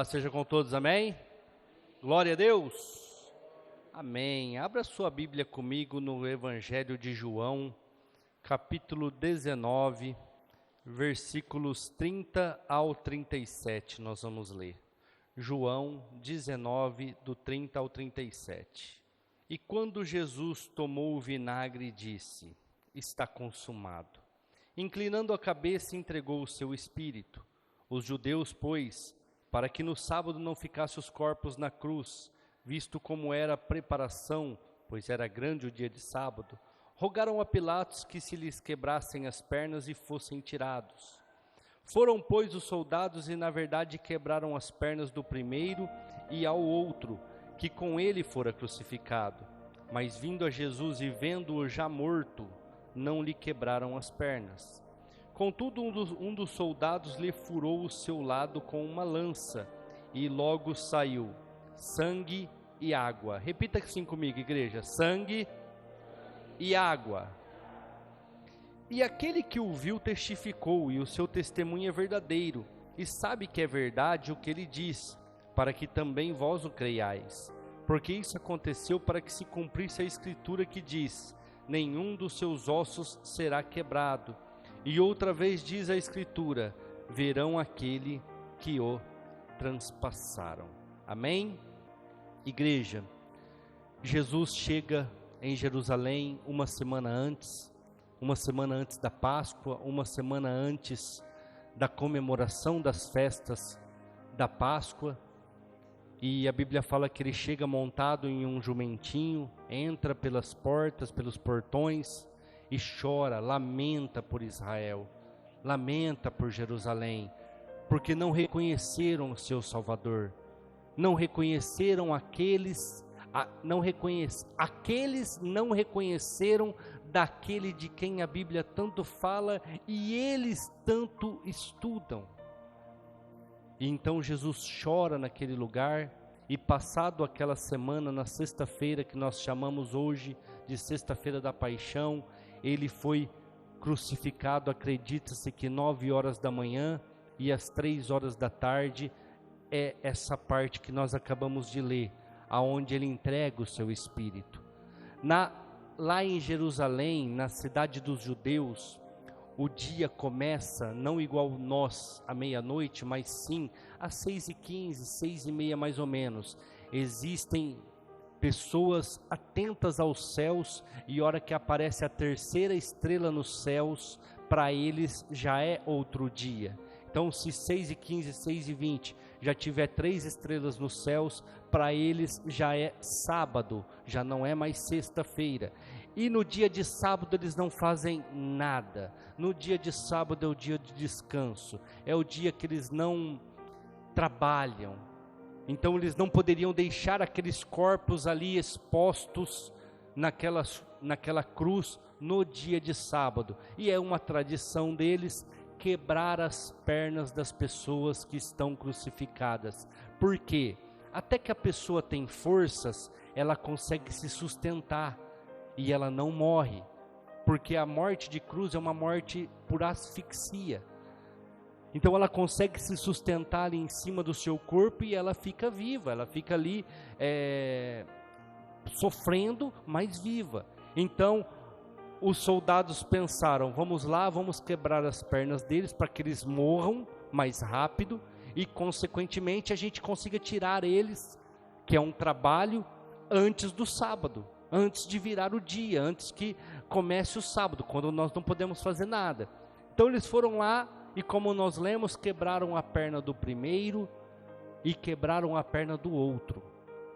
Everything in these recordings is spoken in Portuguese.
paz seja com todos, amém? Glória a Deus, amém. Abra sua Bíblia comigo no Evangelho de João, capítulo 19, versículos 30 ao 37, nós vamos ler. João 19, do 30 ao 37. E quando Jesus tomou o vinagre, disse: está consumado. Inclinando a cabeça, entregou o seu espírito. Os judeus, pois, para que no sábado não ficassem os corpos na cruz, visto como era a preparação, pois era grande o dia de sábado, rogaram a Pilatos que se lhes quebrassem as pernas e fossem tirados. Foram, pois, os soldados e, na verdade, quebraram as pernas do primeiro e ao outro, que com ele fora crucificado. Mas vindo a Jesus e vendo-o já morto, não lhe quebraram as pernas. Contudo, um dos soldados lhe furou o seu lado com uma lança, e logo saiu sangue e água. Repita assim comigo, igreja: sangue e água. E aquele que o viu testificou, e o seu testemunho é verdadeiro, e sabe que é verdade o que ele diz, para que também vós o creiais. Porque isso aconteceu para que se cumprisse a escritura que diz: nenhum dos seus ossos será quebrado. E outra vez diz a escritura: verão aquele que o transpassaram. Amém? Igreja, Jesus chega em Jerusalém uma semana antes da Páscoa, uma semana antes da comemoração das festas da Páscoa. E a Bíblia fala que ele chega montado em um jumentinho, entra pelas portas, pelos portões, e chora, lamenta por Israel, lamenta por Jerusalém, porque não reconheceram o seu Salvador, não reconheceram aqueles não reconheceram daquele de quem a Bíblia tanto fala e eles tanto estudam. E então Jesus chora naquele lugar, e passado aquela semana, na sexta-feira que nós chamamos hoje de sexta-feira da paixão, ele foi crucificado, acredita-se que 9 horas da manhã, e às 3 horas da tarde é essa parte que nós acabamos de ler, aonde ele entrega o seu espírito. Lá em Jerusalém, na cidade dos judeus, o dia começa não igual nós, à meia-noite, mas sim às 6h15, 6h30 mais ou menos. Existem pessoas atentas aos céus, e hora que aparece a terceira estrela nos céus, para eles já é outro dia. Então, se 6h15, 6h20 já tiver 3 estrelas nos céus, para eles já é sábado, já não é mais sexta-feira. E no dia de sábado eles não fazem nada. No dia de sábado é o dia de descanso, é o dia que eles não trabalham. Então eles não poderiam deixar aqueles corpos ali expostos naquela cruz no dia de sábado. E é uma tradição deles quebrar as pernas das pessoas que estão crucificadas. Por quê? Até que a pessoa tem forças, ela consegue se sustentar e ela não morre. Porque a morte de cruz é uma morte por asfixia. Então ela consegue se sustentar ali em cima do seu corpo e ela fica viva, ela fica ali sofrendo, mas viva. Então os soldados pensaram: vamos lá, vamos quebrar as pernas deles para que eles morram mais rápido e consequentemente a gente consiga tirar eles, que é um trabalho, antes do sábado, antes de virar o dia, antes que comece o sábado, quando nós não podemos fazer nada. Então eles foram lá e, como nós lemos, quebraram a perna do primeiro e quebraram a perna do outro,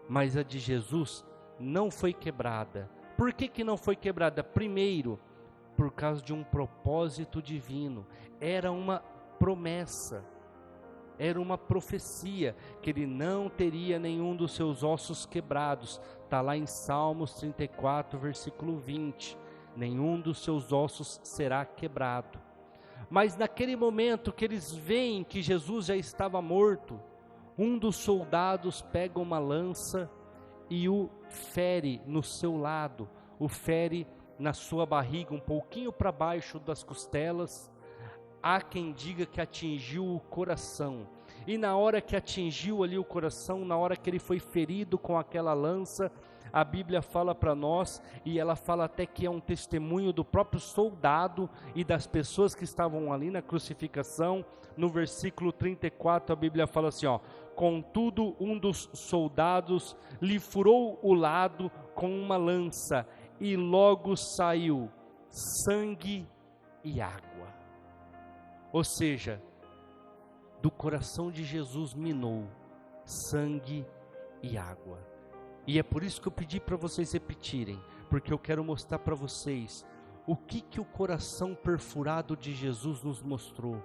mas a de Jesus não foi quebrada. Por que não foi quebrada? Primeiro, por causa de um propósito divino. Era uma promessa, era uma profecia, que ele não teria nenhum dos seus ossos quebrados. Está lá em Salmos 34, versículo 20. Nenhum dos seus ossos será quebrado. Mas naquele momento que eles veem que Jesus já estava morto, um dos soldados pega uma lança e o fere no seu lado, o fere na sua barriga, um pouquinho para baixo das costelas. Há quem diga que atingiu o coração. e na hora que atingiu ali o coração, na hora que ele foi ferido com aquela lança, a Bíblia fala para nós, e ela fala até que é um testemunho do próprio soldado e das pessoas que estavam ali na crucificação. No versículo 34 a Bíblia fala assim, contudo um dos soldados lhe furou o lado com uma lança, e logo saiu sangue e água. Ou seja, do coração de Jesus minou sangue e água. E é por isso que eu pedi para vocês repetirem, porque eu quero mostrar para vocês o que o coração perfurado de Jesus nos mostrou.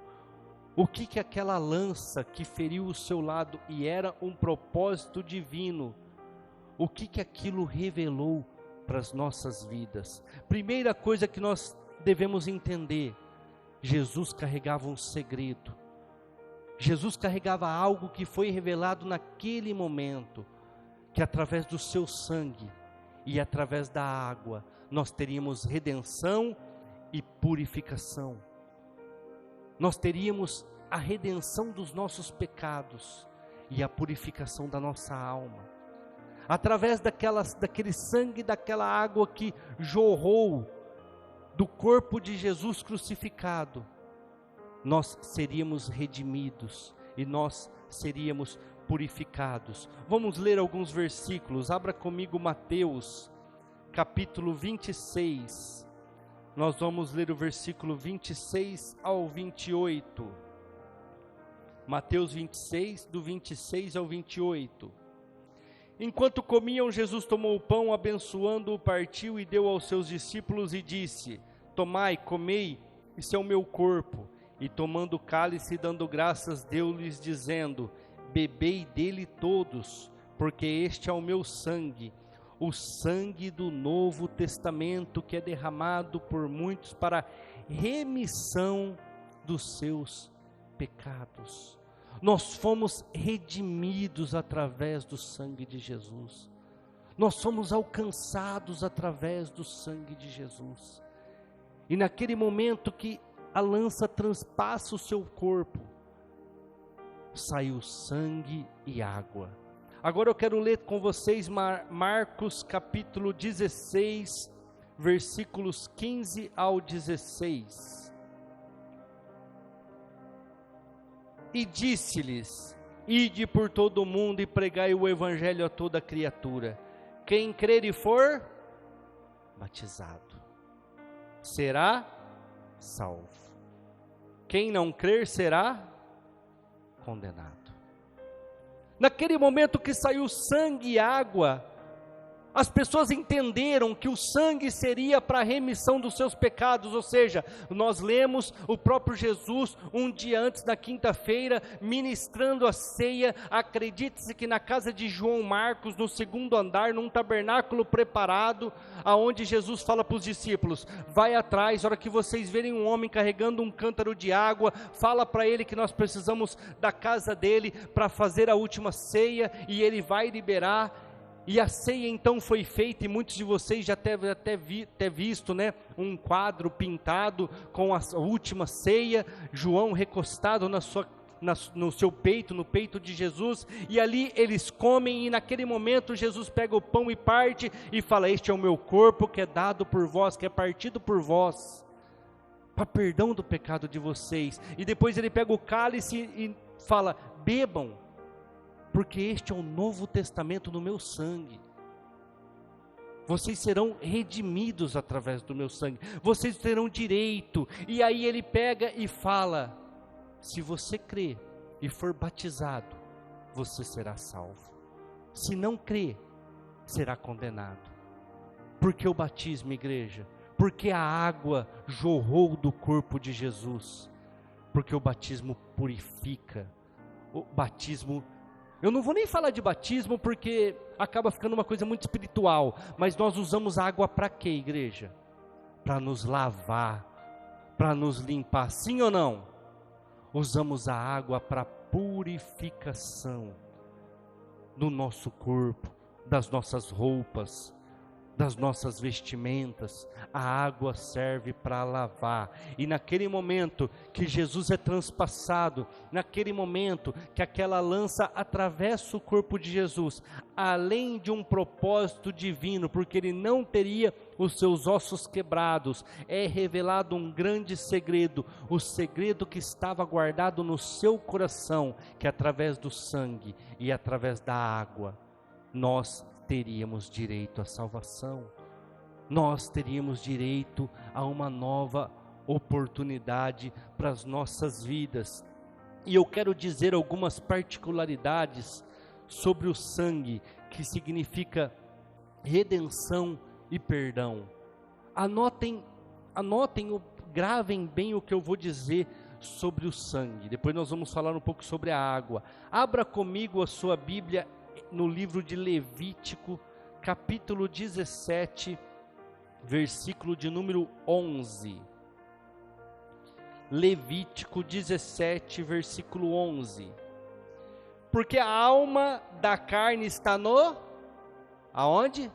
O que aquela lança que feriu o seu lado e era um propósito divino, o que aquilo revelou para as nossas vidas. Primeira coisa que nós devemos entender, Jesus carregava um segredo. Jesus carregava algo que foi revelado naquele momento, que através do seu sangue e através da água, nós teríamos redenção e purificação. Nós teríamos a redenção dos nossos pecados e a purificação da nossa alma. Através daquele sangue, daquela água que jorrou do corpo de Jesus crucificado, nós seríamos redimidos e nós seríamos purificados. Vamos ler alguns versículos. Abra comigo Mateus, capítulo 26. Nós vamos ler o versículo 26 ao 28. Mateus 26, do 26 ao 28. Enquanto comiam, Jesus tomou o pão, abençoando-o, partiu e deu aos seus discípulos e disse: tomai, comei, isso é o meu corpo. E tomando o cálice, dando graças, deu-lhes, dizendo: bebei dele todos, porque este é o meu sangue, o sangue do Novo Testamento, que é derramado por muitos para remissão dos seus pecados. Nós fomos redimidos através do sangue de Jesus. Nós somos alcançados através do sangue de Jesus. E naquele momento que a lança transpassa o seu corpo, saiu sangue e água. Agora eu quero ler com vocês Marcos capítulo 16, versículos 15 ao 16. E disse-lhes: ide por todo o mundo e pregai o evangelho a toda criatura. Quem crer e for batizado será salvo. Quem não crer será condenado. Naquele momento que saiu sangue e água, as pessoas entenderam que o sangue seria para a remissão dos seus pecados, ou seja, nós lemos o próprio Jesus um dia antes, na quinta-feira, ministrando a ceia. Acredite-se que na casa de João Marcos, no segundo andar, num tabernáculo preparado, aonde Jesus fala para os discípulos: vai atrás, na hora que vocês verem um homem carregando um cântaro de água, fala para ele que nós precisamos da casa dele para fazer a última ceia, e ele vai liberar. E a ceia então foi feita, e muitos de vocês já devem até visto, né, um quadro pintado com a última ceia, João recostado no seu peito, no peito de Jesus, e ali eles comem, e naquele momento Jesus pega o pão e parte, e fala: este é o meu corpo que é dado por vós, que é partido por vós, para perdão do pecado de vocês. E depois ele pega o cálice e fala: bebam, porque este é o Novo Testamento no meu sangue. Vocês serão redimidos através do meu sangue, vocês terão direito. E aí ele pega e fala: se você crer e for batizado, você será salvo. Se não crer, será condenado. Por que o batismo, igreja? Porque a água jorrou do corpo de Jesus. Porque o batismo purifica. O batismo, eu não vou nem falar de batismo, porque acaba ficando uma coisa muito espiritual, mas nós usamos a água para quê, igreja? Para nos lavar, para nos limpar, sim ou não? Usamos a água para purificação do nosso corpo, das nossas roupas, das nossas vestimentas, a água serve para lavar. E naquele momento que Jesus é transpassado, naquele momento que aquela lança atravessa o corpo de Jesus, além de um propósito divino, porque ele não teria os seus ossos quebrados, é revelado um grande segredo, o segredo que estava guardado no seu coração, que através do sangue e através da água, nós teríamos direito à salvação, nós teríamos direito a uma nova oportunidade para as nossas vidas. E eu quero dizer algumas particularidades sobre o sangue, que significa redenção e perdão. Anotem, gravem bem o que eu vou dizer sobre o sangue. Depois nós vamos falar um pouco sobre a água. Abra comigo a sua Bíblia no livro de Levítico, capítulo 17, versículo de número 11. Levítico 17, versículo 11. Porque a alma da carne está no... Aonde?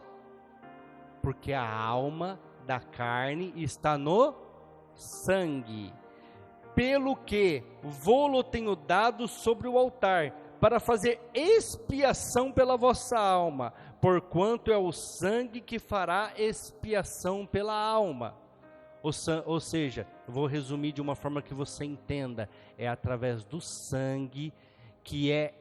Porque a alma da carne está no sangue. Pelo que vô-lo tenho dado sobre o altar, para fazer expiação pela vossa alma, porquanto é o sangue que fará expiação pela alma. Ou seja, vou resumir de uma forma que você entenda, é através do sangue que é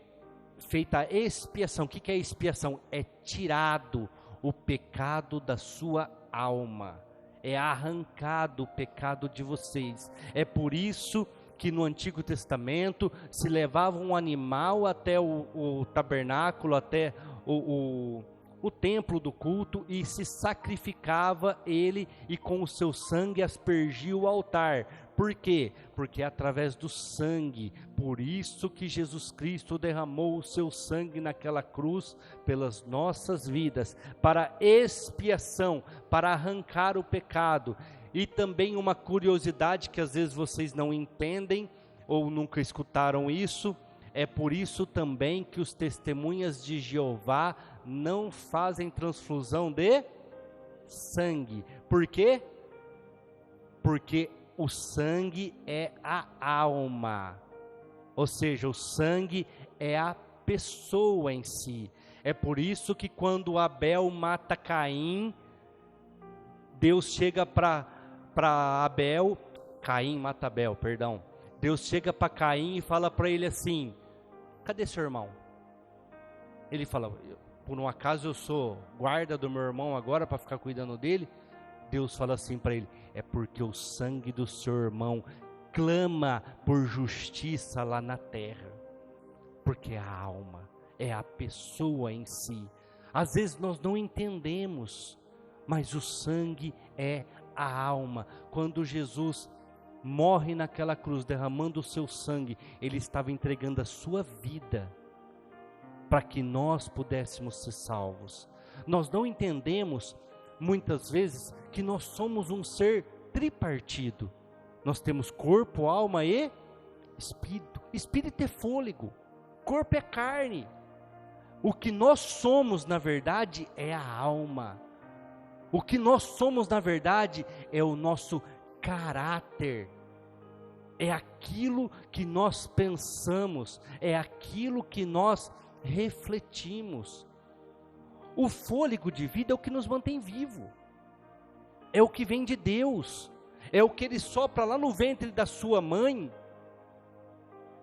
feita a expiação. O que é expiação? É tirado o pecado da sua alma, é arrancado o pecado de vocês. É por isso que no Antigo Testamento se levava um animal até o tabernáculo, até o templo do culto, e se sacrificava ele, e com o seu sangue aspergia o altar. Por quê? Porque é através do sangue, por isso que Jesus Cristo derramou o seu sangue naquela cruz pelas nossas vidas, para expiação, para arrancar o pecado. E também uma curiosidade que às vezes vocês não entendem ou nunca escutaram isso, é por isso também que os testemunhas de Jeová não fazem transfusão de sangue. Por quê? Porque o sangue é a alma, ou seja, o sangue é a pessoa em si. É por isso que quando Abel mata Caim, Deus chega para Abel, Caim mata Abel, perdão. Deus chega para Caim e fala para ele assim: cadê seu irmão? Ele fala: por um acaso eu sou guarda do meu irmão agora para ficar cuidando dele? Deus fala assim para ele: é porque o sangue do seu irmão clama por justiça lá na terra. Porque a alma é a pessoa em si. Às vezes nós não entendemos, mas o sangue é a alma. Quando Jesus morre naquela cruz, derramando o seu sangue, ele estava entregando a sua vida para que nós pudéssemos ser salvos. Nós não entendemos muitas vezes que nós somos um ser tripartido. Nós temos corpo, alma e espírito. Espírito é fôlego, corpo é carne. O que nós somos na verdade é a alma. O que nós somos na verdade é o nosso caráter, é aquilo que nós pensamos, é aquilo que nós refletimos. O fôlego de vida é o que nos mantém vivo, é o que vem de Deus, é o que Ele sopra lá no ventre da sua mãe,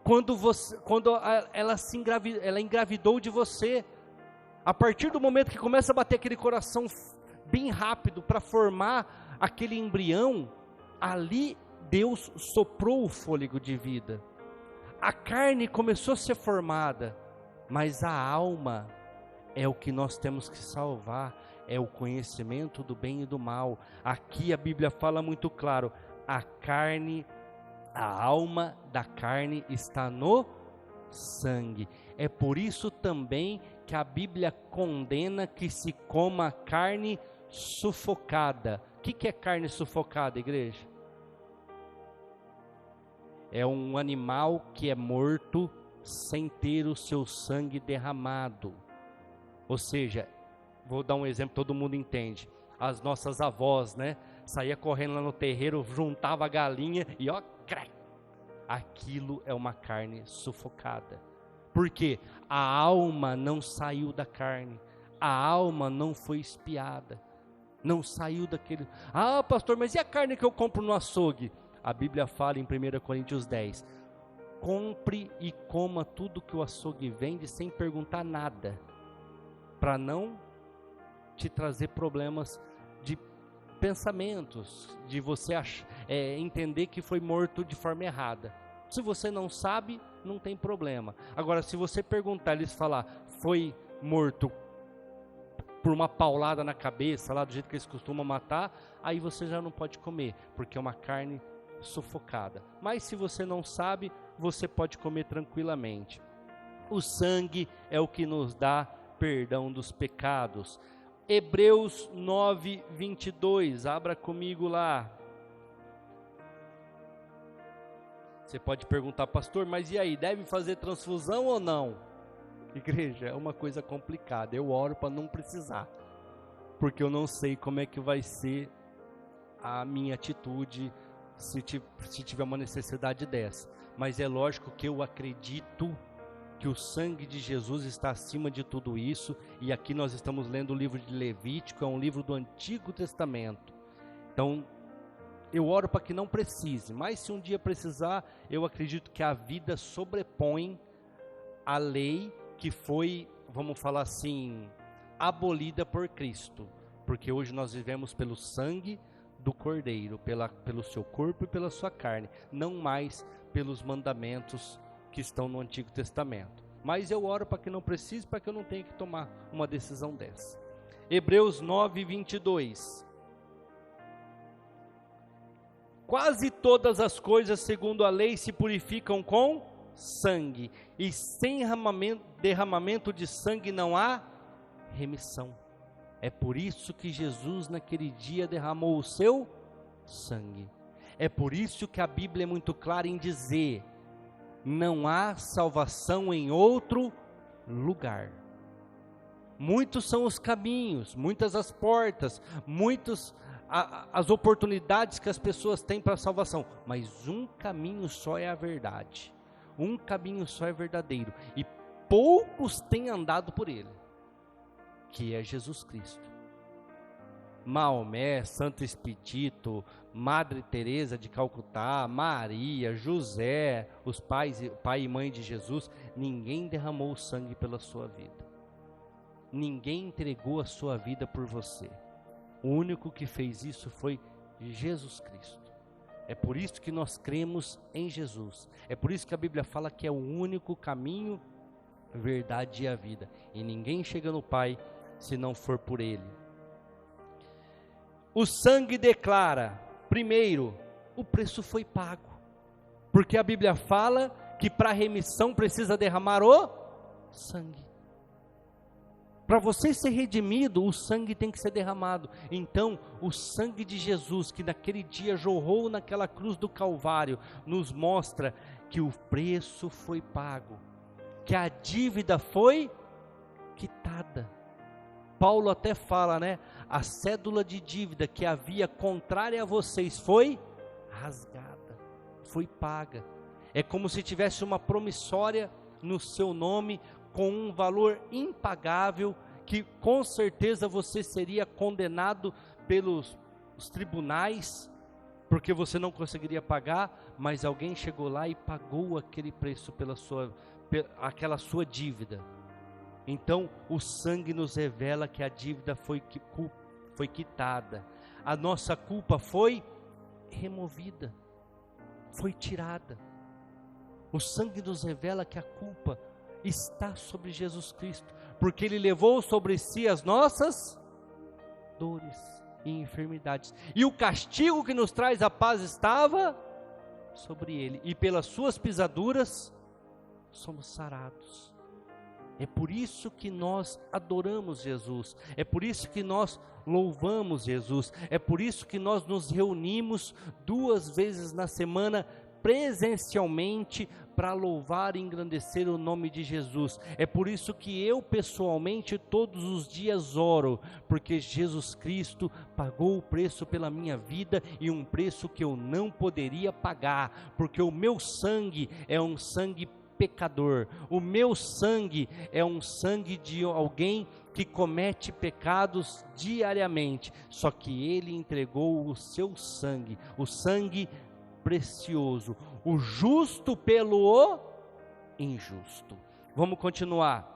quando ela engravidou de você. A partir do momento que começa a bater aquele coração bem rápido para formar aquele embrião, ali Deus soprou o fôlego de vida. A carne começou a ser formada, mas a alma é o que nós temos que salvar, é o conhecimento do bem e do mal. Aqui a Bíblia fala muito claro: a carne, a alma da carne está no sangue. É por isso também que a Bíblia condena que se coma carne sufocada. O que é carne sufocada, igreja? É um animal que é morto sem ter o seu sangue derramado. Ou seja, Vou dar um exemplo, todo mundo entende. As nossas avós, né? Saía correndo lá no terreiro, juntava a galinha e ó, crac! Aquilo é uma carne sufocada. Por quê? A alma não saiu da carne. A alma não foi espiada. Não saiu daquele... Ah, pastor, mas e a carne que eu compro no açougue? A Bíblia fala em 1 Coríntios 10. Compre e coma tudo que o açougue vende sem perguntar nada. Para não te trazer problemas de pensamentos, de você entender que foi morto de forma errada. Se você não sabe, não tem problema. Agora, se você perguntar, eles falar, foi morto por uma paulada na cabeça, lá do jeito que eles costumam matar, aí você já não pode comer, porque é uma carne sufocada. Mas se você não sabe, você pode comer tranquilamente. O sangue é o que nos dá perdão dos pecados. Hebreus 9, 22, abra comigo lá. Você pode perguntar, pastor, mas e aí, deve fazer transfusão ou não? Igreja, é uma coisa complicada, eu oro para não precisar, porque eu não sei como é que vai ser a minha atitude se tiver uma necessidade dessa, mas é lógico que eu acredito que o sangue de Jesus está acima de tudo isso, e aqui nós estamos lendo o livro de Levítico, é um livro do Antigo Testamento, então eu oro para que não precise, mas se um dia precisar, eu acredito que a vida sobrepõe a lei que foi, vamos falar assim, abolida por Cristo, porque hoje nós vivemos pelo sangue do Cordeiro, pelo seu corpo e pela sua carne, não mais pelos mandamentos que estão no Antigo Testamento. Mas eu oro para que não precise, para que eu não tenha que tomar uma decisão dessa. Hebreus 9, 22. Quase todas as coisas, segundo a lei, se purificam com sangue, e sem derramamento de sangue não há remissão. É por isso que Jesus naquele dia derramou o seu sangue. É por isso que a Bíblia é muito clara em dizer: não há salvação em outro lugar. Muitos são os caminhos, muitas as portas, muitas as oportunidades que as pessoas têm para a salvação, mas um caminho só é a verdade. Um caminho só é verdadeiro, e poucos têm andado por ele, que é Jesus Cristo. Maomé, Santo Expedito, Madre Teresa de Calcutá, Maria, José, os pai e mãe de Jesus, ninguém derramou o sangue pela sua vida. Ninguém entregou a sua vida por você. O único que fez isso foi Jesus Cristo. É por isso que nós cremos em Jesus. É por isso que a Bíblia fala que é o único caminho, verdade e a vida. E ninguém chega no Pai se não for por Ele. O sangue declara, primeiro, o preço foi pago. Porque a Bíblia fala que para remissão precisa derramar o sangue. Para você ser redimido, o sangue tem que ser derramado. Então, o sangue de Jesus, que naquele dia jorrou naquela cruz do Calvário, nos mostra que o preço foi pago, que a dívida foi quitada. Paulo até fala, né? A cédula de dívida que havia contrária a vocês foi rasgada, foi paga. É como se tivesse uma promissória no seu nome, com um valor impagável, que com certeza você seria condenado pelos tribunais, porque você não conseguiria pagar, mas alguém chegou lá e pagou aquele preço aquela sua dívida. Então o sangue nos revela que a dívida foi quitada, a nossa culpa foi removida, foi tirada. O sangue nos revela que a culpa está sobre Jesus Cristo, porque Ele levou sobre si as nossas dores e enfermidades, e o castigo que nos traz a paz estava sobre Ele, e pelas suas pisaduras somos sarados. É por isso que nós adoramos Jesus, é por isso que nós louvamos Jesus, é por isso que nós nos reunimos 2 vezes na semana presencialmente para louvar e engrandecer o nome de Jesus. É por isso que eu pessoalmente todos os dias oro, porque Jesus Cristo pagou o preço pela minha vida e um preço que eu não poderia pagar, porque o meu sangue é um sangue pecador, o meu sangue é um sangue de alguém que comete pecados diariamente, só que ele entregou o seu sangue, o sangue precioso, o justo pelo injusto. Vamos continuar.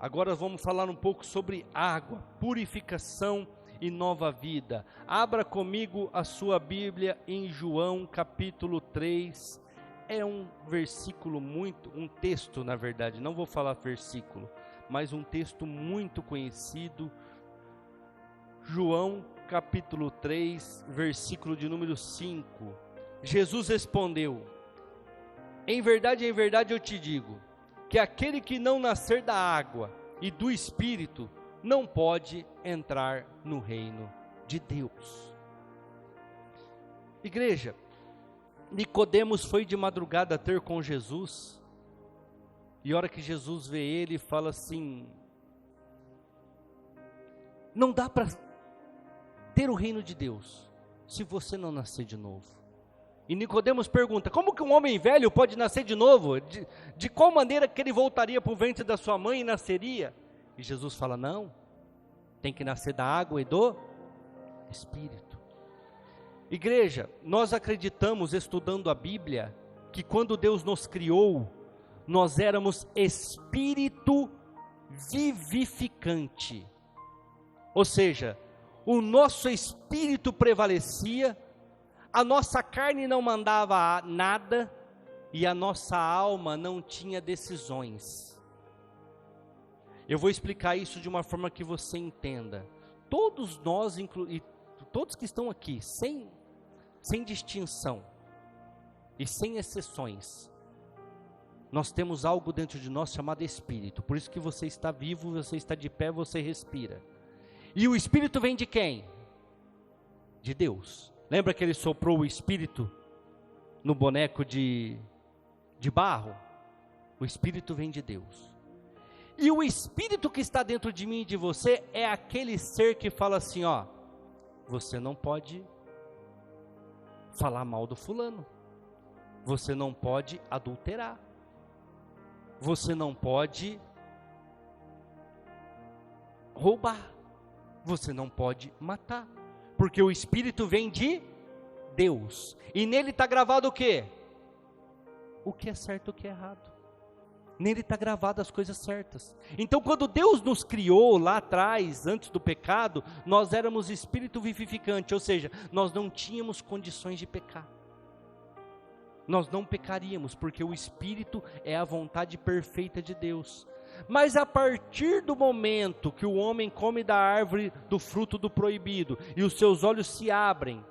Agora vamos falar um pouco sobre água, purificação e nova vida. Abra comigo a sua Bíblia em João capítulo 3. É um versículo um texto na verdade, não vou falar versículo, mas um texto muito conhecido. João capítulo 3, versículo de número 5. Jesus respondeu: em verdade eu te digo, que aquele que não nascer da água e do Espírito, não pode entrar no reino de Deus. Igreja, Nicodemos foi de madrugada ter com Jesus, e a hora que Jesus vê ele, fala assim: não dá para ter o reino de Deus se você não nascer de novo. E Nicodemos pergunta: como que um homem velho pode nascer de novo? De qual maneira que ele voltaria para o ventre da sua mãe e nasceria? E Jesus fala: não, tem que nascer da água e do Espírito. Igreja, nós acreditamos, estudando a Bíblia, que quando Deus nos criou, nós éramos espírito vivificante, ou seja, o nosso espírito prevalecia, a nossa carne não mandava nada, e a nossa alma não tinha decisões. Eu vou explicar isso de uma forma que você entenda. Todos nós, e todos que estão aqui, sem distinção e sem exceções, nós temos algo dentro de nós chamado Espírito. Por isso que você está vivo, você está de pé, você respira. E o Espírito vem de quem? De Deus. Lembra que ele soprou o Espírito no boneco de barro? O Espírito vem de Deus. E o Espírito que está dentro de mim e de você é aquele ser que fala assim: ó, você não pode falar mal do fulano, você não pode adulterar, você não pode roubar, você não pode matar, porque o Espírito vem de Deus, e nele está gravado o quê? O que é certo e o que é errado. Nele está gravado as coisas certas. Então quando Deus nos criou lá atrás, antes do pecado, nós éramos espírito vivificante, ou seja, nós não tínhamos condições de pecar. Nós não pecaríamos, porque o Espírito é a vontade perfeita de Deus. Mas a partir do momento que o homem come da árvore do fruto do proibido, e os seus olhos se abrem,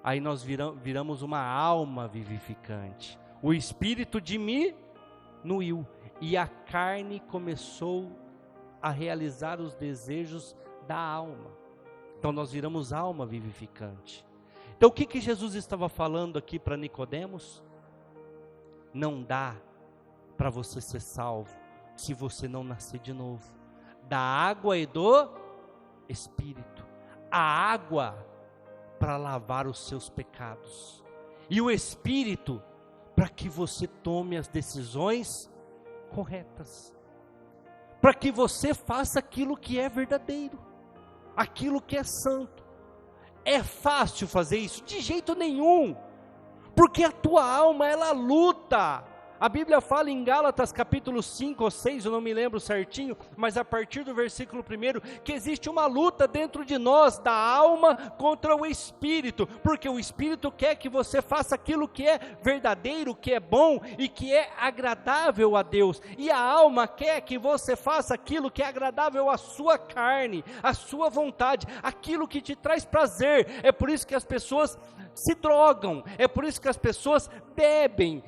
aí nós viramos uma alma vivificante. O Espírito diminuiu, e a carne começou a realizar os desejos da alma. Então nós viramos alma vivificante. Então o que Jesus estava falando aqui para Nicodemos? Não dá para você ser salvo se você não nascer de novo, da água e do Espírito. A água para lavar os seus pecados, e o Espírito para que você tome as decisões corretas, para que você faça aquilo que é verdadeiro, aquilo que é santo. É fácil fazer isso? De jeito nenhum, porque a tua alma, ela luta. A Bíblia fala em Gálatas capítulo 5 ou 6, eu não me lembro certinho, mas a partir do versículo 1, que existe uma luta dentro de nós, da alma contra o Espírito, porque o Espírito quer que você faça aquilo que é verdadeiro, que é bom e que é agradável a Deus, e a alma quer que você faça aquilo que é agradável à sua carne, à sua vontade, aquilo que te traz prazer. É por isso que as pessoas se drogam, é por isso que as pessoas bebem,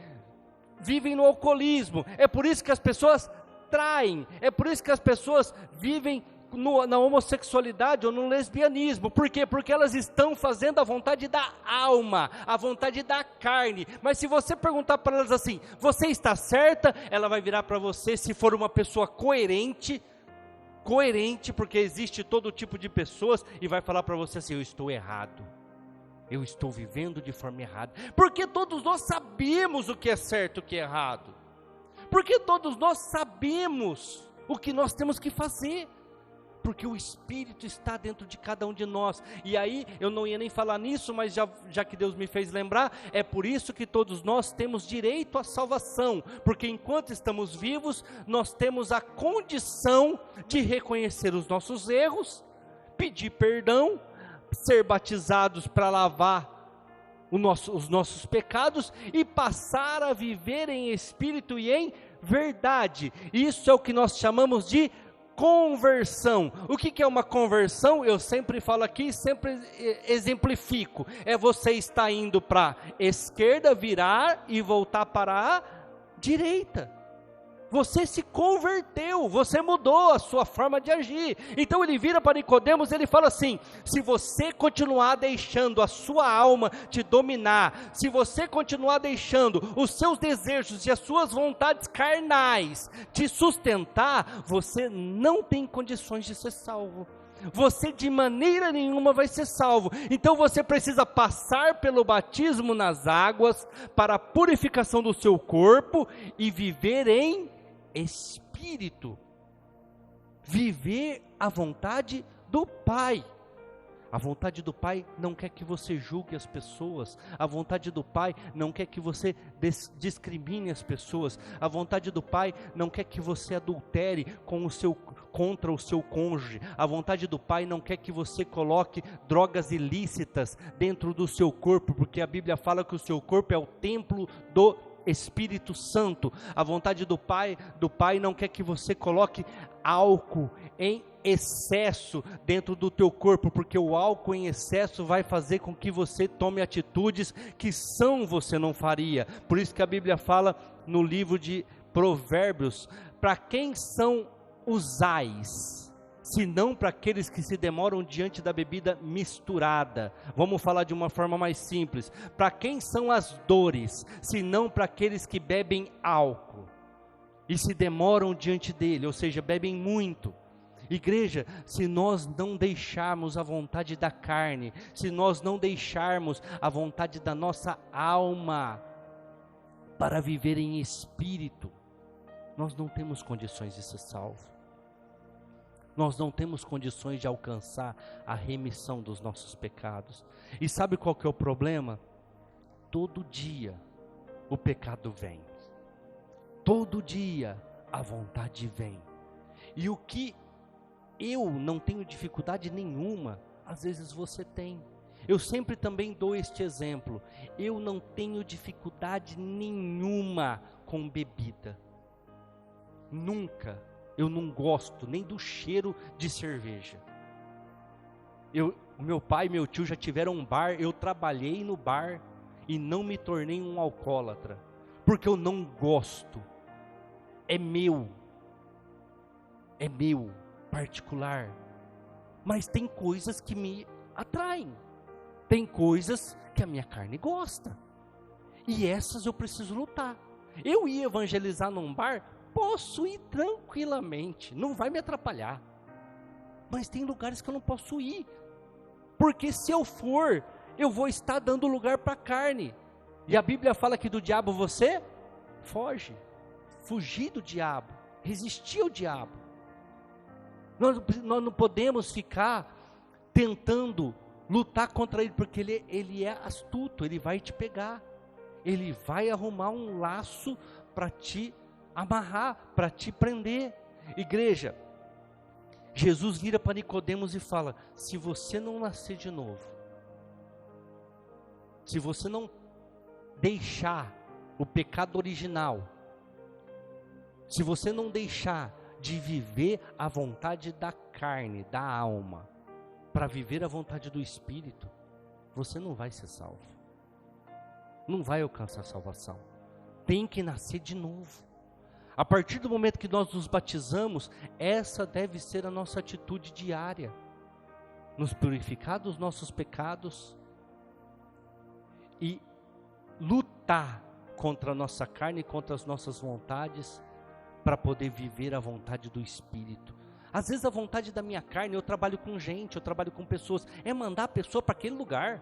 vivem no alcoolismo, é por isso que as pessoas traem, é por isso que as pessoas vivem na homossexualidade ou no lesbianismo. Por quê? Porque elas estão fazendo a vontade da alma, a vontade da carne. Mas se você perguntar para elas assim, você está certa? Ela vai virar para você, se for uma pessoa coerente, porque existe todo tipo de pessoas, e vai falar para você assim, eu estou errado. Eu estou vivendo de forma errada. Porque todos nós sabemos o que é certo e o que é errado. Porque todos nós sabemos o que nós temos que fazer. Porque o Espírito está dentro de cada um de nós. E aí, eu não ia nem falar nisso, mas já que Deus me fez lembrar, é por isso que todos nós temos direito à salvação. Porque enquanto estamos vivos, nós temos a condição de reconhecer os nossos erros, pedir perdão, ser batizados para lavar os nossos pecados e passar a viver em espírito e em verdade. Isso é o que nós chamamos de conversão. O que é uma conversão? Eu sempre falo aqui, sempre exemplifico. É você estar indo para a esquerda, virar e voltar para a direita. Você se converteu, você mudou a sua forma de agir. Então ele vira para Nicodemos, ele fala assim: se você continuar deixando a sua alma te dominar, se você continuar deixando os seus desejos e as suas vontades carnais te sustentar, você não tem condições de ser salvo. Você de maneira nenhuma vai ser salvo. Então você precisa passar pelo batismo nas águas para a purificação do seu corpo e viver em espírito, viver a vontade do Pai. A vontade do Pai não quer que você julgue as pessoas. A vontade do Pai não quer que você discrimine as pessoas. A vontade do Pai não quer que você adultere contra o seu cônjuge. A vontade do Pai não quer que você coloque drogas ilícitas dentro do seu corpo, porque a Bíblia fala que o seu corpo é o templo do Espírito Santo. A vontade do Pai não quer que você coloque álcool em excesso dentro do teu corpo, porque o álcool em excesso vai fazer com que você tome atitudes que você não faria. Por isso que a Bíblia fala no livro de Provérbios, para quem são os ais, senão para aqueles que se demoram diante da bebida misturada. Vamos falar de uma forma mais simples. Para quem são as dores, senão para aqueles que bebem álcool e se demoram diante dele, ou seja, bebem muito. Igreja, se nós não deixarmos a vontade da carne, se nós não deixarmos a vontade da nossa alma para viver em espírito, nós não temos condições de ser salvos. Nós não temos condições de alcançar a remissão dos nossos pecados. E sabe qual que é o problema? Todo dia o pecado vem. Todo dia a vontade vem. E o que eu não tenho dificuldade nenhuma, às vezes você tem. Eu sempre também dou este exemplo. Eu não tenho dificuldade nenhuma com bebida. Nunca. Eu não gosto nem do cheiro de cerveja. Meu pai e meu tio já tiveram um bar, eu trabalhei no bar e não me tornei um alcoólatra, porque eu não gosto. É meu particular. Mas tem coisas que me atraem, tem coisas que a minha carne gosta, e essas eu preciso lutar. Eu ia evangelizar num bar, posso ir tranquilamente, não vai me atrapalhar. Mas tem lugares que eu não posso ir, porque se eu for, eu vou estar dando lugar para a carne. E a Bíblia fala que do diabo você foge. Fugir do diabo, resistir ao diabo. Nós não podemos ficar tentando lutar contra ele, porque ele é astuto, ele vai te pegar. Ele vai arrumar um laço para te amarrar, para te prender. Igreja, Jesus vira para Nicodemos e fala: se você não nascer de novo, se você não deixar o pecado original, se você não deixar de viver a vontade da carne, da alma, para viver a vontade do Espírito, você não vai ser salvo, não vai alcançar a salvação. Tem que nascer de novo. A partir do momento que nós nos batizamos, essa deve ser a nossa atitude diária. Nos purificar dos nossos pecados e lutar contra a nossa carne e contra as nossas vontades, para poder viver a vontade do Espírito. Às vezes a vontade da minha carne, eu trabalho com gente, eu trabalho com pessoas, é mandar a pessoa para aquele lugar,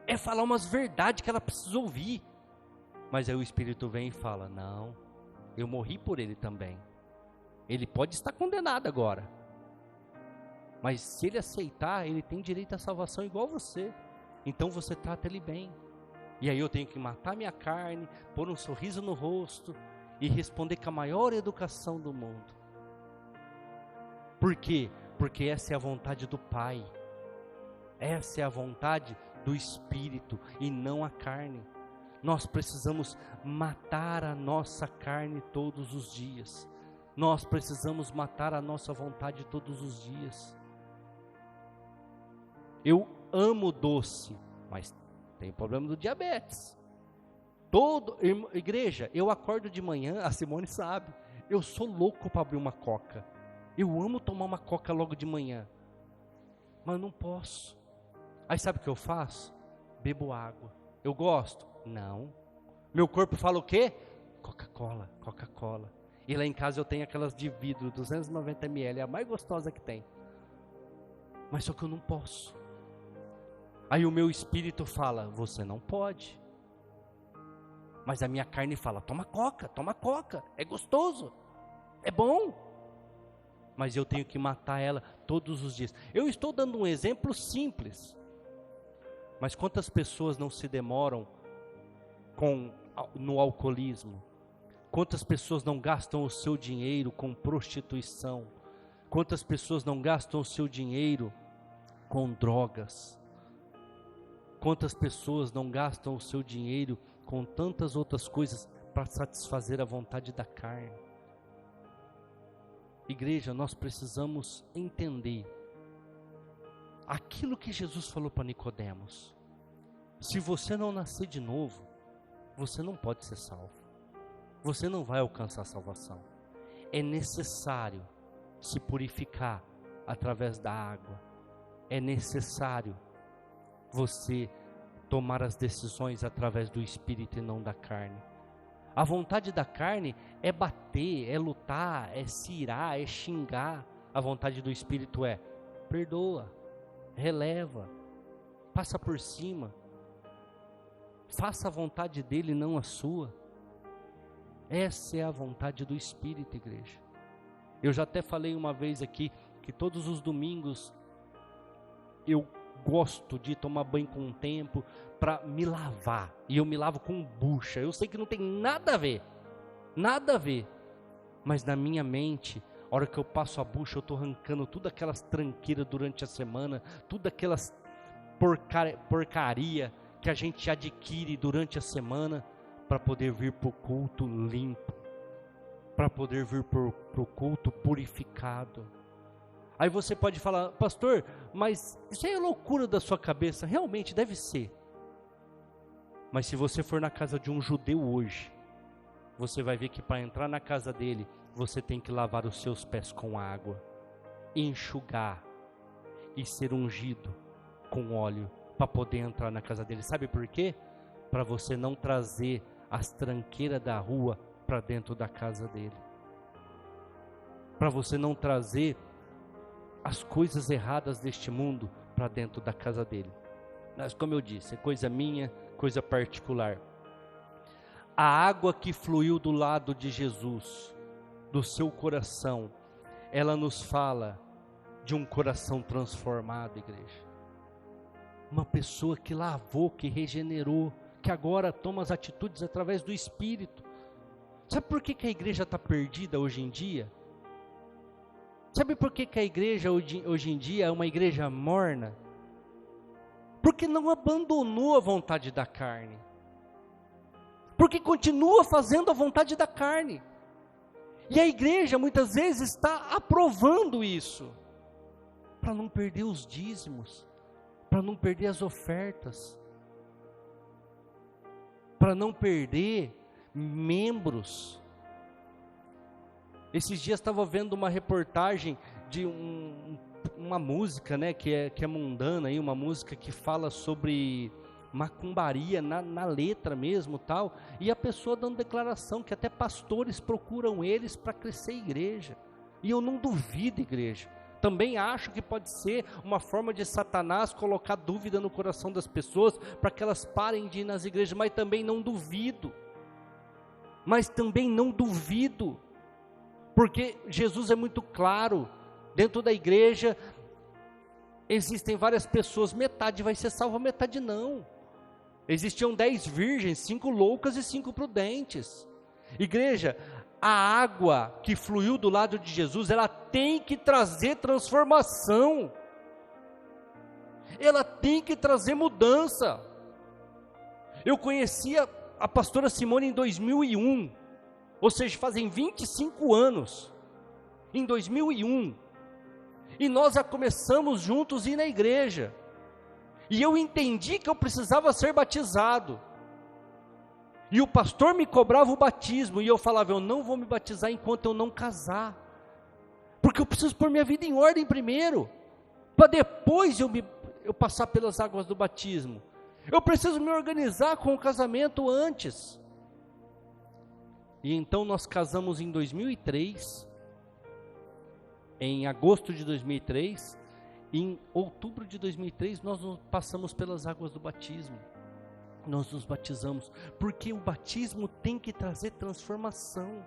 é falar umas verdades que ela precisa ouvir, mas aí o Espírito vem e fala, não, eu morri por ele também, ele pode estar condenado agora, mas se ele aceitar, ele tem direito à salvação igual você, então você trata ele bem. E aí eu tenho que matar minha carne, pôr um sorriso no rosto e responder com a maior educação do mundo. Por quê? Porque essa é a vontade do Pai. Essa é a vontade do Espírito e não a carne. Nós precisamos matar a nossa carne todos os dias. Nós precisamos matar a nossa vontade todos os dias. Eu amo doce, mas tem problema do diabetes. Igreja, eu acordo de manhã, a Simone sabe, eu sou louco para abrir uma coca. Eu amo tomar uma coca logo de manhã, mas não posso. Aí sabe o que eu faço? Bebo água. Eu gosto? Não. Meu corpo fala o quê? Coca-Cola, Coca-Cola. E lá em casa eu tenho aquelas de vidro, 290 ml, é a mais gostosa que tem. Mas só que eu não posso. Aí o meu espírito fala, você não pode. Mas a minha carne fala, toma coca, é gostoso, é bom. Mas eu tenho que matar ela todos os dias. Eu estou dando um exemplo simples. Mas quantas pessoas não se demoram no alcoolismo? Quantas pessoas não gastam o seu dinheiro com prostituição? Quantas pessoas não gastam o seu dinheiro com drogas? Quantas pessoas não gastam o seu dinheiro com tantas outras coisas para satisfazer a vontade da carne? Igreja, nós precisamos entender aquilo que Jesus falou para Nicodemos. Se você não nascer de novo, você não pode ser salvo. Você não vai alcançar a salvação. É necessário se purificar através da água. É necessário você tomar as decisões através do Espírito e não da carne. A vontade da carne é bater, é lutar, é se irar, é xingar. A vontade do Espírito é perdoa, releva, passa por cima. Faça a vontade dele, não a sua. Essa é a vontade do Espírito, igreja. Eu já até falei uma vez aqui, que todos os domingos eu gosto de tomar banho com um tempo para me lavar, e eu me lavo com bucha. Eu sei que não tem nada a ver, mas na minha mente, a hora que eu passo a bucha, eu estou arrancando tudo aquelas tranqueiras durante a semana, tudo aquelas porcaria que a gente adquire durante a semana, para poder vir para o culto limpo, para poder vir para o culto purificado. Aí você pode falar, pastor, mas isso é loucura da sua cabeça. Realmente deve ser. Mas se você for na casa de um judeu hoje, você vai ver que para entrar na casa dele, você tem que lavar os seus pés com água, enxugar e ser ungido com óleo para poder entrar na casa dele. Sabe por quê? Para você não trazer as tranqueiras da rua para dentro da casa dele. Para você não trazer as coisas erradas deste mundo para dentro da casa dele. Mas como eu disse, é coisa minha, coisa particular. A água que fluiu do lado de Jesus, do seu coração, ela nos fala de um coração transformado, igreja. Uma pessoa que lavou, que regenerou, que agora toma as atitudes através do Espírito. Sabe por que a igreja está perdida hoje em dia? Sabe por que a igreja hoje em dia é uma igreja morna? Porque não abandonou a vontade da carne. Porque continua fazendo a vontade da carne. E a igreja muitas vezes está aprovando isso, para não perder os dízimos, para não perder as ofertas, para não perder membros, Esses dias estava vendo uma reportagem de uma música, né, que é mundana, aí, uma música que fala sobre macumbaria na letra mesmo, tal, e a pessoa dando declaração que até pastores procuram eles para crescer a igreja. E eu não duvido, igreja. Também acho que pode ser uma forma de Satanás colocar dúvida no coração das pessoas para que elas parem de ir nas igrejas, mas também não duvido. Porque Jesus é muito claro, dentro da igreja existem várias pessoas, metade vai ser salva, metade não. Existiam 10 virgens, 5 loucas e 5 prudentes. Igreja, a água que fluiu do lado de Jesus, ela tem que trazer transformação, ela tem que trazer mudança. Eu conhecia a pastora Simone em 2001, ou seja, fazem 25 anos, em 2001, e nós já começamos juntos a ir na igreja, e eu entendi que eu precisava ser batizado, e o pastor me cobrava o batismo, e eu falava, eu não vou me batizar enquanto eu não casar, porque eu preciso pôr minha vida em ordem primeiro, para depois eu passar pelas águas do batismo. Eu preciso me organizar com o casamento antes. E então nós casamos em 2003, em agosto de 2003, em outubro de 2003 nós passamos pelas águas do batismo. Nós nos batizamos, porque o batismo tem que trazer transformação.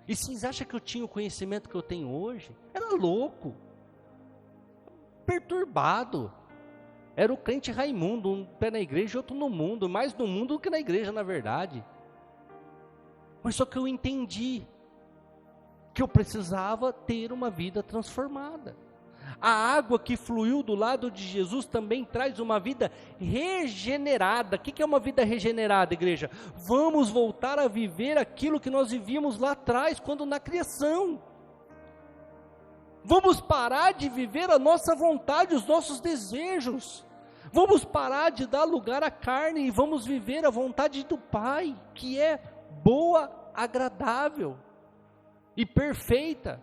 E vocês acham que eu tinha o conhecimento que eu tenho hoje? Era louco, perturbado. Era o crente Raimundo, um pé na igreja e outro no mundo, mais no mundo do que na igreja, na verdade. Mas só que eu entendi que eu precisava ter uma vida transformada. A água que fluiu do lado de Jesus também traz uma vida regenerada. O que é uma vida regenerada, igreja? Vamos voltar a viver aquilo que nós vivíamos lá atrás, quando na criação. Vamos parar de viver a nossa vontade, os nossos desejos. Vamos parar de dar lugar à carne e vamos viver a vontade do Pai, que é boa, agradável e perfeita.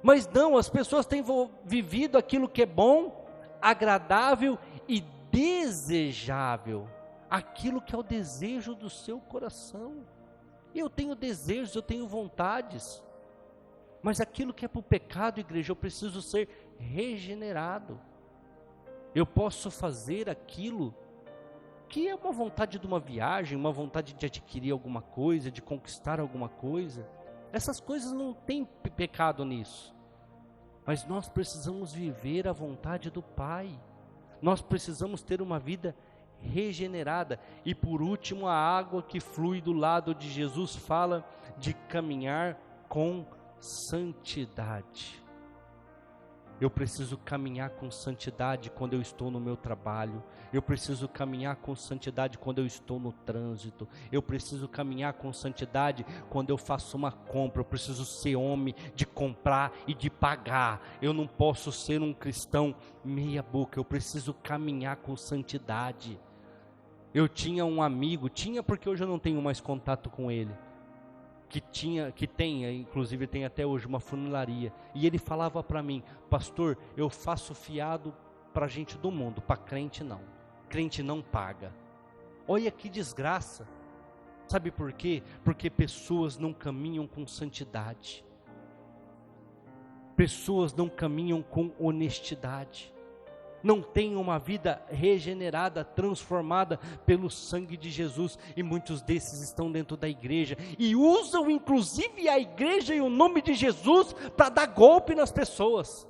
Mas não, as pessoas têm vivido aquilo que é bom, agradável e desejável. Aquilo que é o desejo do seu coração. Eu tenho desejos, eu tenho vontades. Mas aquilo que é para o pecado, igreja, eu preciso ser regenerado. Eu posso fazer aquilo que é uma vontade de uma viagem, uma vontade de adquirir alguma coisa, de conquistar alguma coisa. Essas coisas não tem pecado nisso. Mas nós precisamos viver a vontade do Pai. Nós precisamos ter uma vida regenerada. E por último, a água que flui do lado de Jesus fala de caminhar com santidade. Eu preciso caminhar com santidade quando eu estou no meu trabalho. Eu preciso caminhar com santidade quando eu estou no trânsito. Eu preciso caminhar com santidade quando eu faço uma compra. Eu preciso ser homem de comprar e de pagar. Eu não posso ser um cristão meia boca. Eu preciso caminhar com santidade. Eu tinha um amigo, porque hoje eu não tenho mais contato com ele, inclusive tem até hoje uma funilaria, e ele falava para mim, pastor, eu faço fiado para gente do mundo, para crente não paga. Olha que desgraça, sabe por quê? Porque pessoas não caminham com santidade, pessoas não caminham com honestidade, não têm uma vida regenerada, transformada pelo sangue de Jesus, e muitos desses estão dentro da igreja, e usam inclusive a igreja e o nome de Jesus, para dar golpe nas pessoas.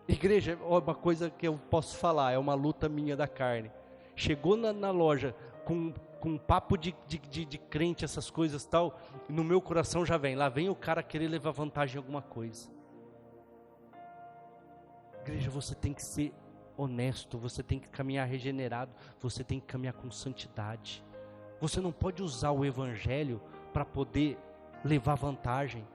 Igreja, uma coisa que eu posso falar, é uma luta minha da carne, chegou na loja, com papo de crente, essas coisas tal, no meu coração já vem, lá vem o cara querer levar vantagem em alguma coisa. Igreja, você tem que ser honesto, você tem que caminhar regenerado, você tem que caminhar com santidade. Você não pode usar o evangelho para poder levar vantagem,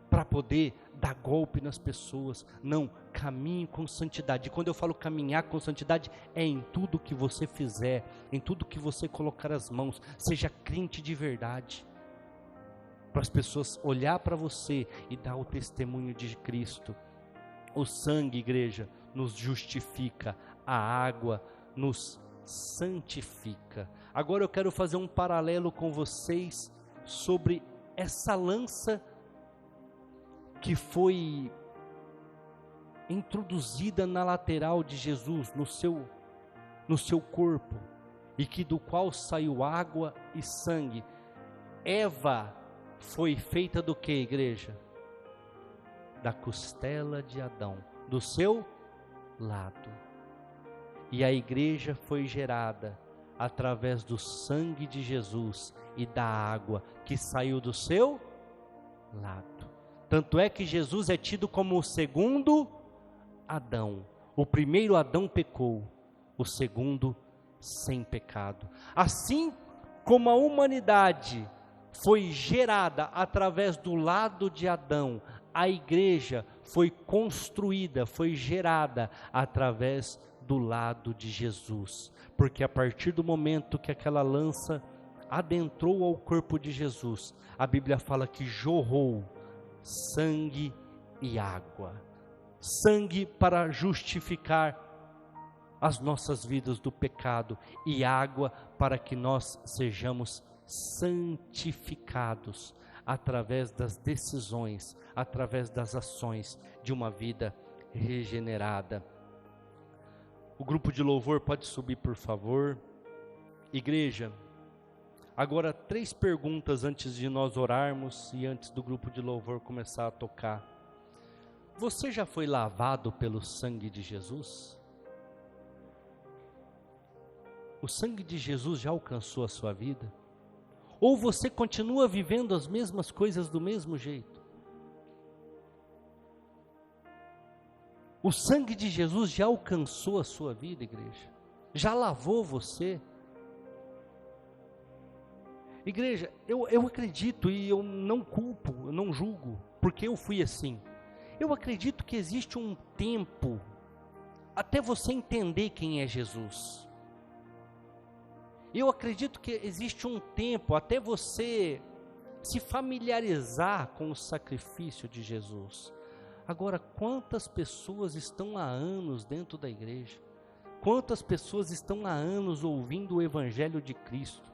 para poder dar golpe nas pessoas. Não, caminhe com santidade. E quando eu falo caminhar com santidade, é em tudo que você fizer, em tudo que você colocar as mãos, seja crente de verdade. para as pessoas olhar para você e dar o testemunho de Cristo. O sangue, igreja, nos justifica, a água nos santifica. Agora eu quero fazer um paralelo com vocês sobre essa lança que foi introduzida na lateral de Jesus, no seu corpo, e que do qual saiu água e sangue. Eva foi feita do que, igreja? Da costela de Adão, do seu lado. E a igreja foi gerada através do sangue de Jesus e da água que saiu do seu lado. Tanto é que Jesus é tido como o segundo Adão. O primeiro Adão pecou, o segundo sem pecado. Assim como a humanidade foi gerada através do lado de Adão, a igreja foi construída, foi gerada através do lado de Jesus. Porque a partir do momento que aquela lança adentrou ao corpo de Jesus, a Bíblia fala que jorrou sangue e água. Sangue para justificar as nossas vidas do pecado, e água para que nós sejamos santificados através das decisões, através das ações de uma vida regenerada. O grupo de louvor pode subir, por favor. Igreja, agora 3 perguntas antes de nós orarmos e antes do grupo de louvor começar a tocar. Você já foi lavado pelo sangue de Jesus? O sangue de Jesus já alcançou a sua vida? Ou você continua vivendo as mesmas coisas do mesmo jeito? O sangue de Jesus já alcançou a sua vida, igreja? Já lavou você? Igreja, eu acredito e eu não culpo, eu não julgo, porque eu fui assim. Eu acredito que existe um tempo até você entender quem é Jesus. Eu acredito que existe um tempo até você se familiarizar com o sacrifício de Jesus. Agora, quantas pessoas estão há anos dentro da igreja? Quantas pessoas estão há anos ouvindo o Evangelho de Cristo?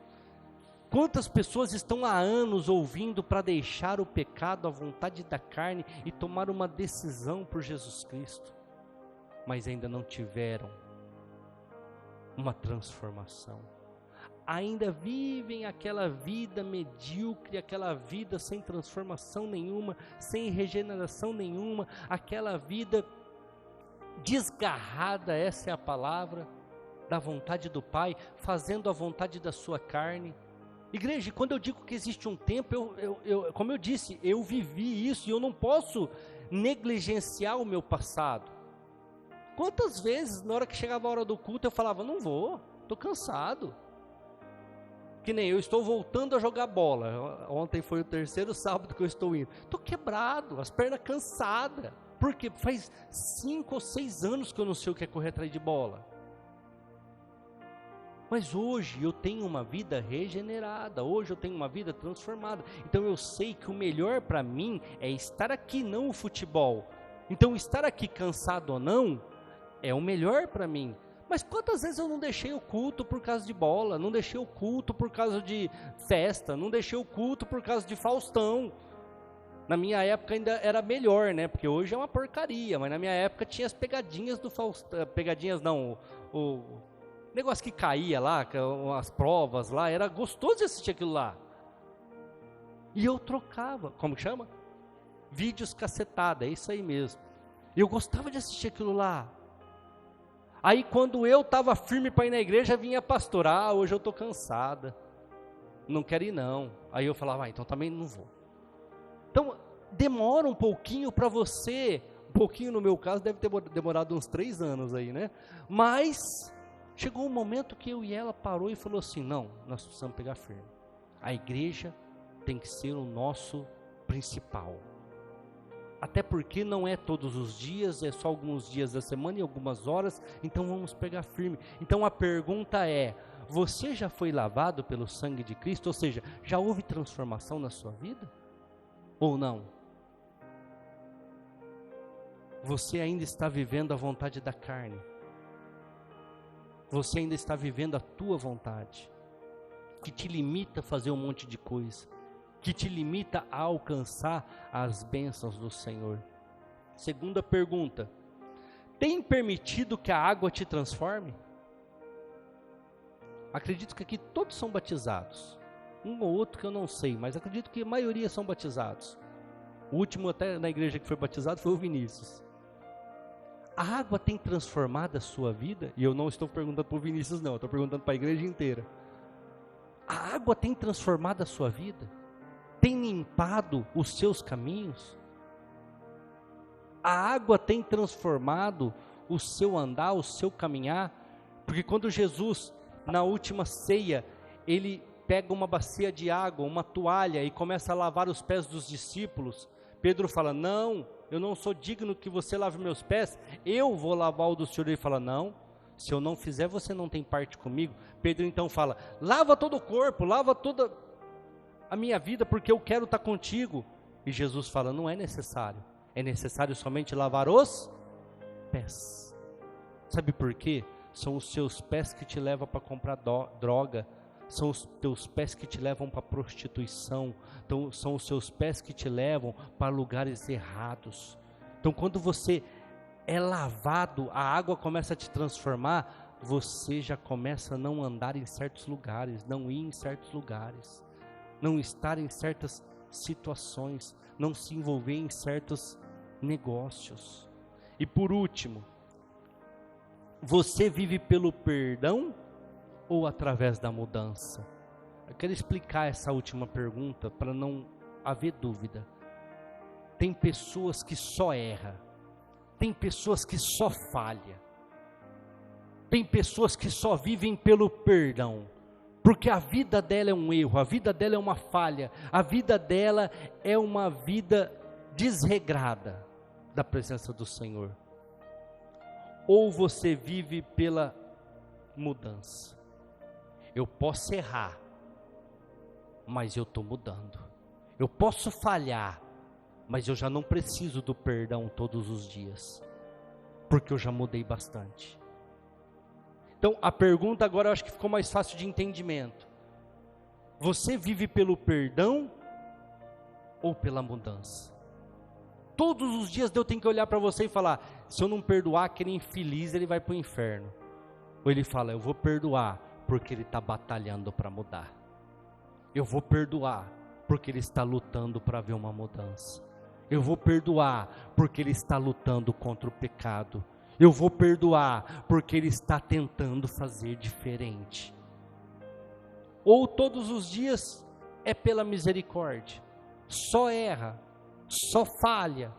Quantas pessoas estão há anos ouvindo para deixar o pecado, a vontade da carne e tomar uma decisão por Jesus Cristo, mas ainda não tiveram uma transformação? Ainda vivem aquela vida medíocre, aquela vida sem transformação nenhuma, sem regeneração nenhuma, aquela vida desgarrada, essa é a palavra, da vontade do Pai, fazendo a vontade da sua carne. Igreja, quando eu digo que existe um tempo, como eu disse, eu vivi isso e eu não posso negligenciar o meu passado. Quantas vezes, na hora que chegava a hora do culto, eu falava, não vou, estou cansado. Que nem eu estou voltando a jogar bola. Ontem foi o 3º sábado que eu estou indo. Estou quebrado, as pernas cansadas. Porque faz 5 ou 6 anos que eu não sei o que é correr atrás de bola. Mas hoje eu tenho uma vida regenerada, hoje eu tenho uma vida transformada. Então eu sei que o melhor para mim é estar aqui, não o futebol. Então estar aqui cansado ou não, é o melhor para mim. Mas quantas vezes eu não deixei o culto por causa de bola, não deixei o culto por causa de festa, não deixei o culto por causa de Faustão. Na minha época ainda era melhor, né? Porque hoje é uma porcaria, mas na minha época tinha as pegadinhas do Faustão, pegadinhas não, o negócio que caía lá, as provas lá, era gostoso de assistir aquilo lá. E eu trocava, como que chama? Vídeos cacetada, é isso aí mesmo. Eu gostava de assistir aquilo lá. Aí quando eu estava firme para ir na igreja, vinha a pastora, hoje eu estou cansada, não quero ir não. Aí eu falava, então também não vou. Então demora um pouquinho para você, um pouquinho no meu caso, deve ter demorado uns 3 anos aí, né? Mas chegou um momento que eu e ela parou e falou assim, não, nós precisamos pegar firme. A igreja tem que ser o nosso principal. Até porque não é todos os dias, é só alguns dias da semana e algumas horas, então vamos pegar firme. Então a pergunta é, você já foi lavado pelo sangue de Cristo? Ou seja, já houve transformação na sua vida? ou não? Você ainda está vivendo a vontade da carne. Você ainda está vivendo a tua vontade, que te limita a fazer um monte de coisa, que te limita a alcançar as bênçãos do Senhor. Segunda pergunta: tem permitido que a água te transforme? Acredito que aqui todos são batizados. Um ou outro que eu não sei, mas acredito que a maioria são batizados. O último até na igreja que foi batizado foi o Vinícius. A água tem transformado a sua vida? E eu não estou perguntando para o Vinícius não, eu estou perguntando para a igreja inteira. A água tem transformado a sua vida? Tem limpado os seus caminhos? A água tem transformado o seu andar, o seu caminhar? Porque quando Jesus, na última ceia, ele pega uma bacia de água, uma toalha e começa a lavar os pés dos discípulos, Pedro fala: não, eu não sou digno que você lave meus pés, eu vou lavar o do Senhor. Ele fala: não, se eu não fizer, você não tem parte comigo. Pedro então fala: lava todo o corpo, lava toda a minha vida, porque eu quero estar contigo. E Jesus fala: não é necessário, é necessário somente lavar os pés. Sabe por quê? São os seus pés que te levam para comprar droga, são os teus pés que te levam para prostituição, então, são os seus pés que te levam para lugares errados. Então quando você é lavado, a água começa a te transformar, você já começa a não andar em certos lugares, não ir em certos lugares, não estar em certas situações, não se envolver em certos negócios. E por último, você vive pelo perdão ou através da mudança? Eu quero explicar essa última pergunta para não haver dúvida. Tem pessoas que só erram, tem pessoas que só falham, tem pessoas que só vivem pelo perdão, porque a vida dela é um erro, a vida dela é uma falha, a vida dela é uma vida desregrada da presença do Senhor. Ou você vive pela mudança? Eu posso errar, mas eu estou mudando. Eu posso falhar, mas eu já não preciso do perdão todos os dias, porque eu já mudei bastante. Então a pergunta agora eu acho que ficou mais fácil de entendimento. Você vive pelo perdão ou pela mudança? Todos os dias eu tenho que olhar para você e falar: se eu não perdoar aquele infeliz, ele vai para o inferno. Ou ele fala: eu vou perdoar porque ele está batalhando para mudar. Eu vou perdoar porque ele está lutando para ver uma mudança. Eu vou perdoar porque ele está lutando contra o pecado. Eu vou perdoar porque ele está tentando fazer diferente. Ou todos os dias é pela misericórdia, só erra, só falha.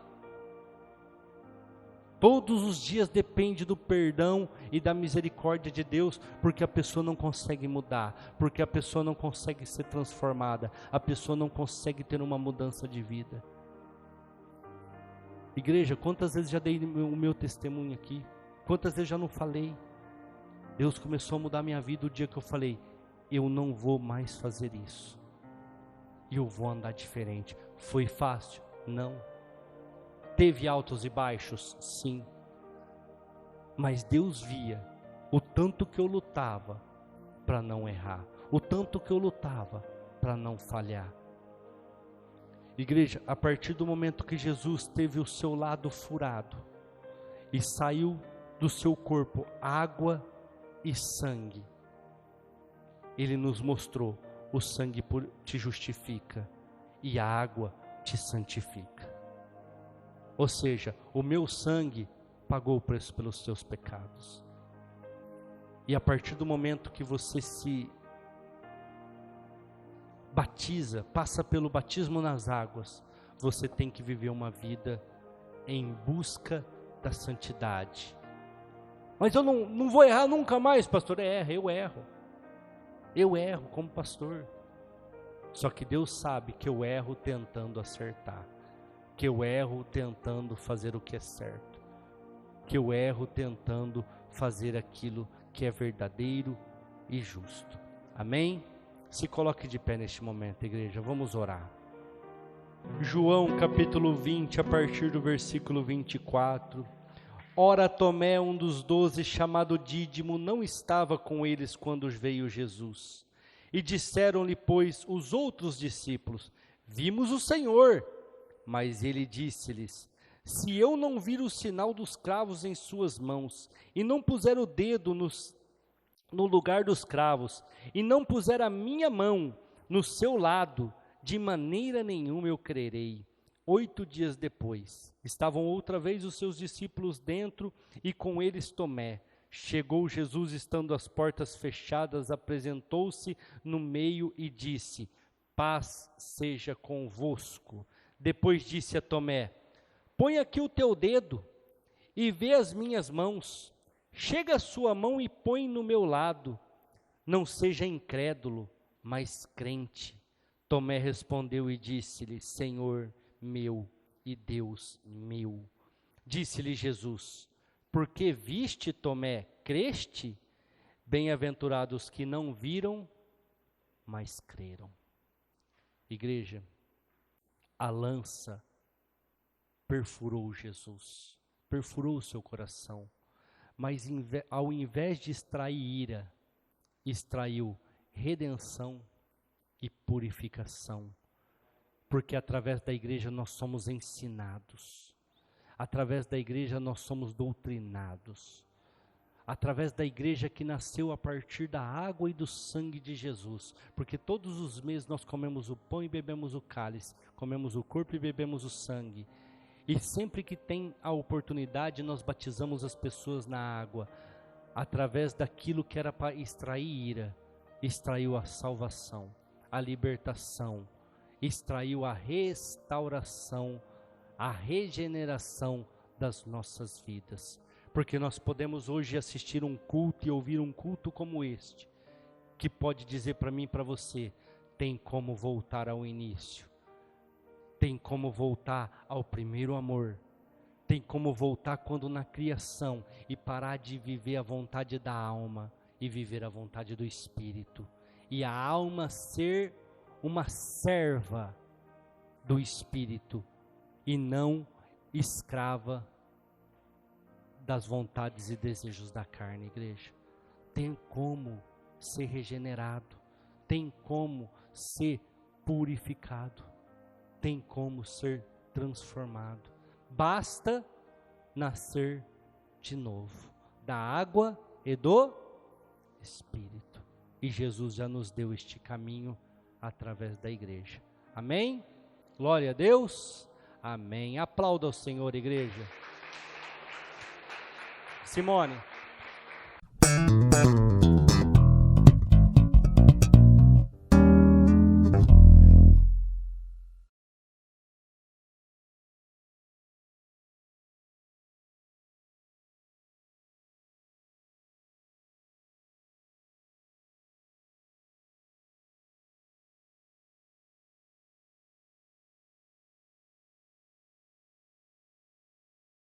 Todos os dias depende do perdão e da misericórdia de Deus, porque a pessoa não consegue mudar, porque a pessoa não consegue ser transformada, a pessoa não consegue ter uma mudança de vida. Igreja, quantas vezes já dei o meu testemunho aqui? Quantas vezes já não falei? Deus começou a mudar minha vida o dia que eu falei: eu não vou mais fazer isso, e eu vou andar diferente. Foi fácil? Não. Teve altos e baixos? Sim. Mas Deus via o tanto que eu lutava para não errar, o tanto que eu lutava para não falhar. Igreja, a partir do momento que Jesus teve o seu lado furado e saiu do seu corpo água e sangue, Ele nos mostrou: o sangue te justifica e a água te santifica. Ou seja, o meu sangue pagou o preço pelos seus pecados. E a partir do momento que você se batiza, passa pelo batismo nas águas, você tem que viver uma vida em busca da santidade. Mas eu não vou errar nunca mais, pastor. Eu erro. Eu erro como pastor. Só que Deus sabe que eu erro tentando acertar, que eu erro tentando fazer o que é certo, que eu erro tentando fazer aquilo que é verdadeiro e justo. Amém? Se coloque de pé neste momento, igreja, vamos orar. João capítulo 20, a partir do versículo 24. Ora, Tomé, um dos 12, chamado Dídimo, não estava com eles quando veio Jesus. E disseram-lhe, pois, os outros discípulos: vimos o Senhor. Mas ele disse-lhes: se eu não vir o sinal dos cravos em suas mãos, e não puser o dedo no lugar dos cravos, e não puser a minha mão no seu lado, de maneira nenhuma eu crerei. 8 dias depois, estavam outra vez os seus discípulos dentro, e com eles Tomé. Chegou Jesus, estando as portas fechadas, apresentou-se no meio e disse: paz seja convosco. Depois disse a Tomé: põe aqui o teu dedo e vê as minhas mãos. Chega a sua mão e põe no meu lado. Não seja incrédulo, mas crente. Tomé respondeu e disse-lhe: Senhor meu e Deus meu. Disse-lhe Jesus: porque viste, Tomé, creste? Bem-aventurados que não viram, mas creram. Igreja, a lança perfurou Jesus, perfurou o seu coração, mas ao invés de extrair ira, extraiu redenção e purificação, porque através da igreja nós somos ensinados, através da igreja nós somos doutrinados, através da igreja que nasceu a partir da água e do sangue de Jesus, porque todos os meses nós comemos o pão e bebemos o cálice, comemos o corpo e bebemos o sangue, e sempre que tem a oportunidade nós batizamos as pessoas na água, através daquilo que era para extrair ira, extraiu a salvação, a libertação, extraiu a restauração, a regeneração das nossas vidas. Porque nós podemos hoje assistir um culto e ouvir um culto como este, que pode dizer para mim e para você: tem como voltar ao início, tem como voltar ao primeiro amor, tem como voltar quando na criação e parar de viver a vontade da alma e viver a vontade do Espírito. E a alma ser uma serva do Espírito e não escrava das vontades e desejos da carne, igreja. Tem como ser regenerado, tem como ser purificado, tem como ser transformado. Basta nascer de novo, da água e do Espírito. E Jesus já nos deu este caminho através da igreja. Amém? Glória a Deus. Amém. Aplauda o Senhor, igreja. Simone.